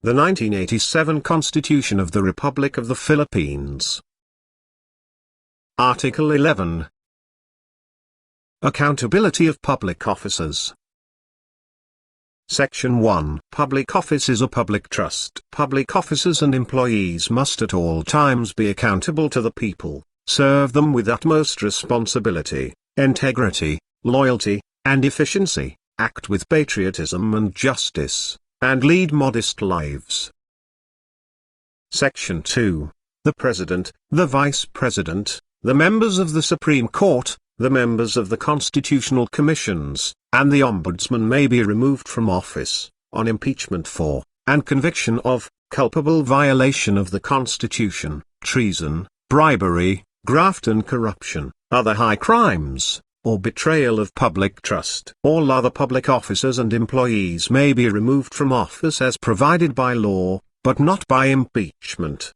The 1987 Constitution of the Republic of the Philippines. Article 11. Accountability of public officers. Section 1. Public office is a public trust. Public officers and employees must at all times be accountable to the people, serve them with utmost responsibility, integrity, loyalty, and efficiency, act with patriotism and justice, and lead modest lives. Section 2. The President, the Vice President, the members of the Supreme Court, the members of the Constitutional Commissions, and the Ombudsman may be removed from office, on impeachment for, and conviction of, culpable violation of the Constitution, treason, bribery, graft and corruption, other high crimes, or betrayal of public trust. All other public officers and employees may be removed from office as provided by law, but not by impeachment.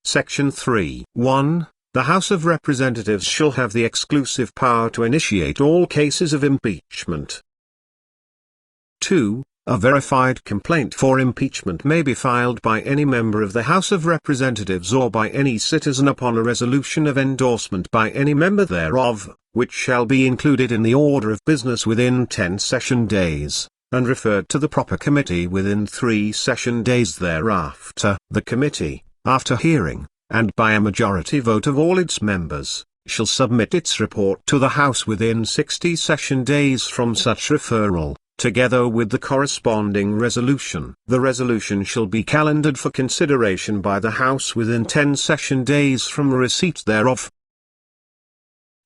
Section 3. 1. The House of Representatives shall have the exclusive power to initiate all cases of impeachment. 2. A verified complaint for impeachment may be filed by any member of the House of Representatives or by any citizen upon a resolution of endorsement by any member thereof, which shall be included in the order of business within 10 session days, and referred to the proper committee within 3 session days thereafter. The committee, after hearing, and by a majority vote of all its members, shall submit its report to the House within 60 session days from such referral, together with the corresponding resolution. The resolution shall be calendared for consideration by the House within 10 session days from receipt thereof.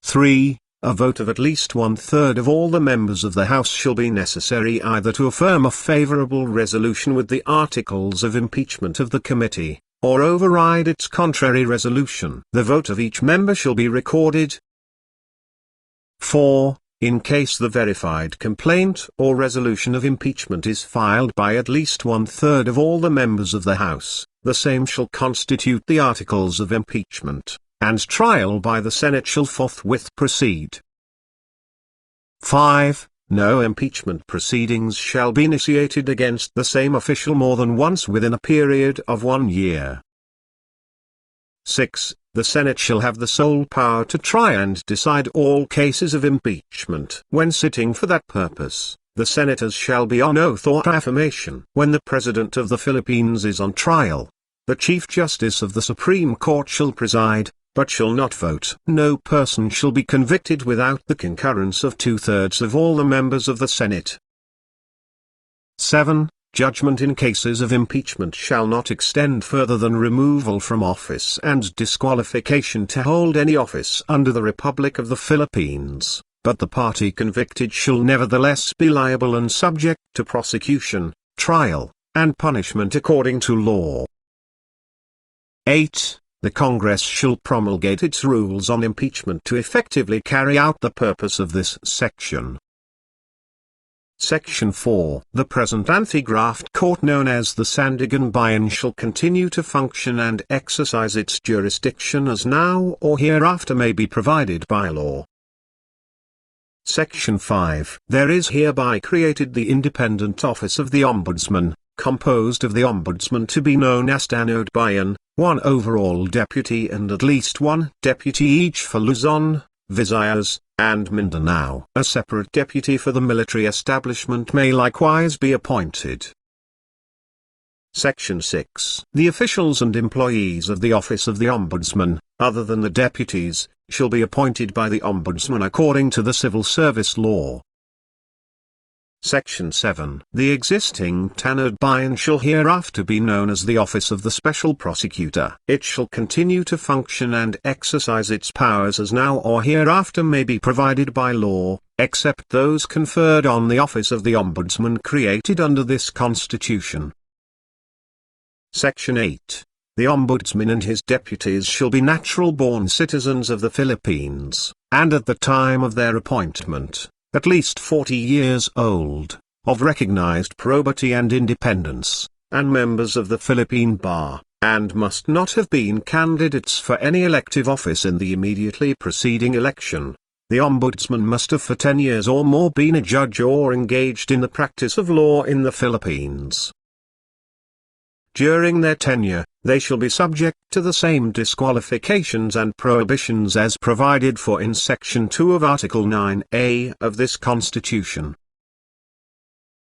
3. A vote of at least 1/3 of all the members of the House shall be necessary either to affirm a favorable resolution with the articles of impeachment of the committee, or override its contrary resolution. The vote of each member shall be recorded. 4. In case the verified complaint or resolution of impeachment is filed by at least 1/3 of all the members of the House, the same shall constitute the articles of impeachment, and trial by the Senate shall forthwith proceed. 5. No impeachment proceedings shall be initiated against the same official more than once within a period of 1 year. 6. The Senate shall have the sole power to try and decide all cases of impeachment. When sitting for that purpose, the senators shall be on oath or affirmation. When the President of the Philippines is on trial, the Chief Justice of the Supreme Court shall preside, but shall not vote. No person shall be convicted without the concurrence of 2/3 of all the members of the Senate. 7. Judgment in cases of impeachment shall not extend further than removal from office and disqualification to hold any office under the Republic of the Philippines, but the party convicted shall nevertheless be liable and subject to prosecution, trial, and punishment according to law. 8. The Congress shall promulgate its rules on impeachment to effectively carry out the purpose of this section. Section 4. The present anti-graft court known as the Sandigan Bayan shall continue to function and exercise its jurisdiction as now or hereafter may be provided by law. Section 5. There is hereby created the independent office of the Ombudsman, composed of the Ombudsman to be known as Tanod Bayan, 1 overall deputy and at least 1 deputy each for Luzon, Visayas, and Mindanao. A separate deputy for the military establishment may likewise be appointed. Section 6. The officials and employees of the office of the Ombudsman, other than the deputies, shall be appointed by the Ombudsman according to the civil service law. Section 7. The existing Tanod Bayan shall hereafter be known as the Office of the Special Prosecutor. It shall continue to function and exercise its powers as now or hereafter may be provided by law, except those conferred on the Office of the Ombudsman created under this Constitution. Section 8. The Ombudsman and his deputies shall be natural-born citizens of the Philippines, and at the time of their appointment, at least 40 years old, of recognized probity and independence, and members of the Philippine Bar, and must not have been candidates for any elective office in the immediately preceding election. The Ombudsman must have for 10 years or more been a judge or engaged in the practice of law in the Philippines. during their tenure, they shall be subject to the same disqualifications and prohibitions as provided for in Section 2 of Article 9A of this Constitution.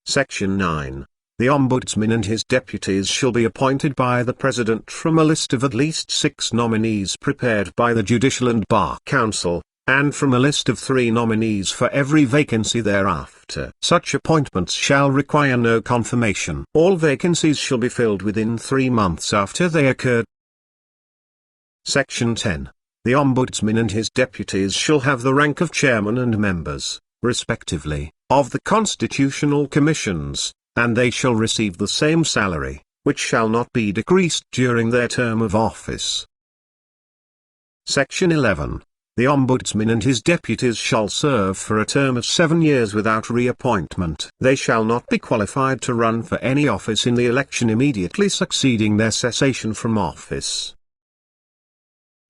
Section 9. The Ombudsman and his deputies shall be appointed by the President from a list of at least 6 nominees prepared by the Judicial and Bar Council, and from a list of 3 nominees for every vacancy thereafter. Such appointments shall require no confirmation. All vacancies shall be filled within 3 months after they occurred. Section 10. The Ombudsman and his deputies shall have the rank of chairman and members, respectively, of the constitutional commissions, and they shall receive the same salary, which shall not be decreased during their term of office. Section 11. The Ombudsman and his deputies shall serve for a term of 7 years without reappointment. They shall not be qualified to run for any office in the election immediately succeeding their cessation from office.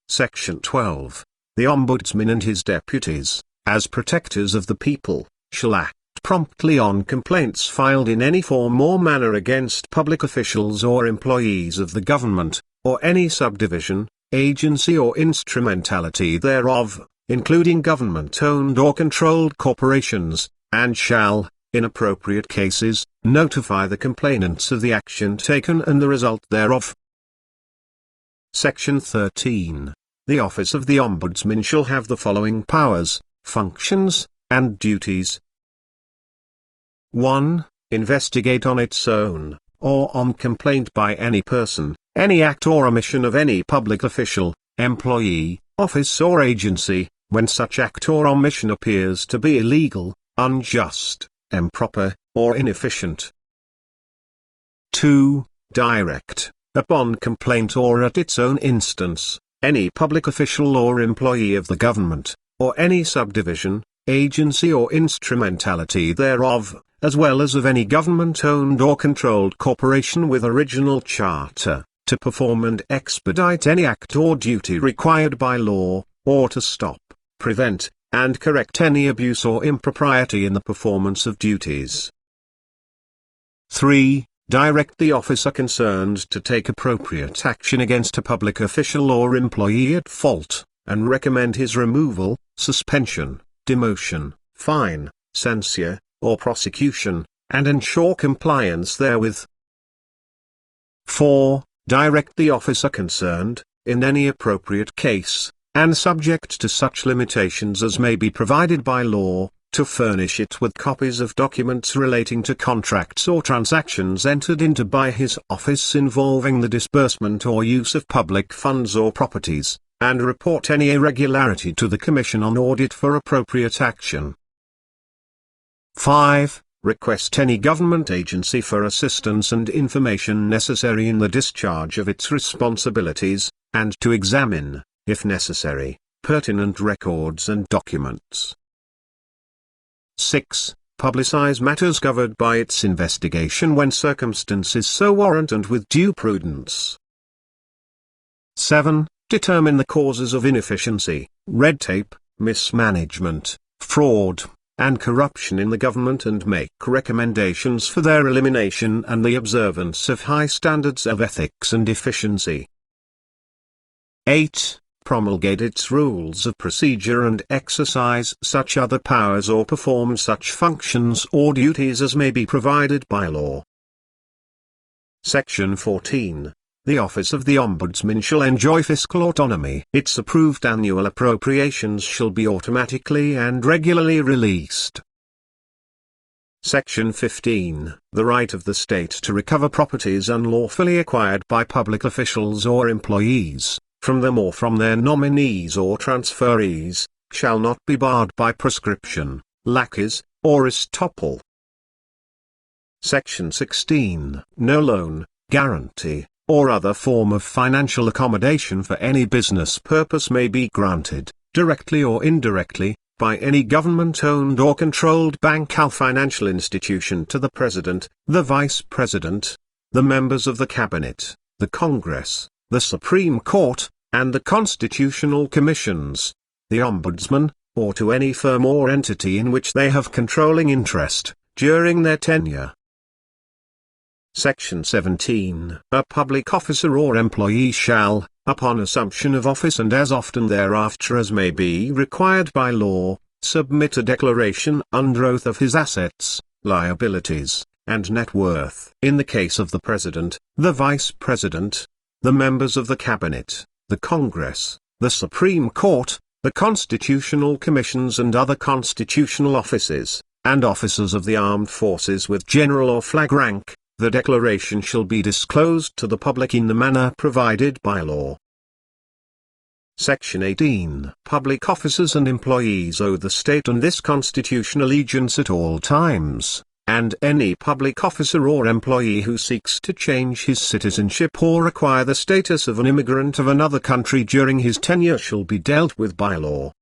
Section 12. The Ombudsman and his deputies, as protectors of the people, shall act promptly on complaints filed in any form or manner against public officials or employees of the government, or any subdivision, agency or instrumentality thereof, including government-owned or controlled corporations, and shall, in appropriate cases, notify the complainants of the action taken and the result thereof. Section 13. The office of the Ombudsman shall have the following powers, functions, and duties. 1. Investigate on its own, or on complaint by any person, any act or omission of any public official, employee, office or agency, when such act or omission appears to be illegal, unjust, improper, or inefficient. 2. Direct, upon complaint or at its own instance, any public official or employee of the government, or any subdivision, agency or instrumentality thereof, as well as of any government-owned or controlled corporation with original charter, to perform and expedite any act or duty required by law, or to stop, prevent, and correct any abuse or impropriety in the performance of duties. 3. Direct the officer concerned to take appropriate action against a public official or employee at fault, and recommend his removal, suspension, demotion, fine, censure, or prosecution, and ensure compliance therewith. 4. Direct the officer concerned, in any appropriate case, and subject to such limitations as may be provided by law, to furnish it with copies of documents relating to contracts or transactions entered into by his office involving the disbursement or use of public funds or properties, and report any irregularity to the Commission on Audit for appropriate action. 5. Request any government agency for assistance and information necessary in the discharge of its responsibilities, and to examine, if necessary, pertinent records and documents. 6. Publicize matters covered by its investigation when circumstances so warrant and with due prudence. 7. Determine the causes of inefficiency, red tape, mismanagement, fraud, and corruption in the government and make recommendations for their elimination and the observance of high standards of ethics and efficiency. 8. Promulgate its rules of procedure and exercise such other powers or perform such functions or duties as may be provided by law. Section 14. The office of the Ombudsman shall enjoy fiscal autonomy. Its approved annual appropriations shall be automatically and regularly released. Section 15. The right of the state to recover properties unlawfully acquired by public officials or employees, from them or from their nominees or transferees, shall not be barred by prescription, laches, or estoppel. Section 16. No loan, guarantee, or other form of financial accommodation for any business purpose may be granted, directly or indirectly, by any government-owned or controlled bank or financial institution to the President, the Vice President, the members of the Cabinet, the Congress, the Supreme Court, and the Constitutional Commissions, the Ombudsman, or to any firm or entity in which they have controlling interest, during their tenure. Section 17. A public officer or employee shall, upon assumption of office and as often thereafter as may be required by law, submit a declaration under oath of his assets, liabilities, and net worth. In the case of the President, the Vice President, the members of the Cabinet, the Congress, the Supreme Court, the Constitutional Commissions and other constitutional offices, and officers of the armed forces with general or flag rank, the declaration shall be disclosed to the public in the manner provided by law. Section 18. Public officers and employees owe the state and this Constitution allegiance at all times, and any public officer or employee who seeks to change his citizenship or acquire the status of an immigrant of another country during his tenure shall be dealt with by law.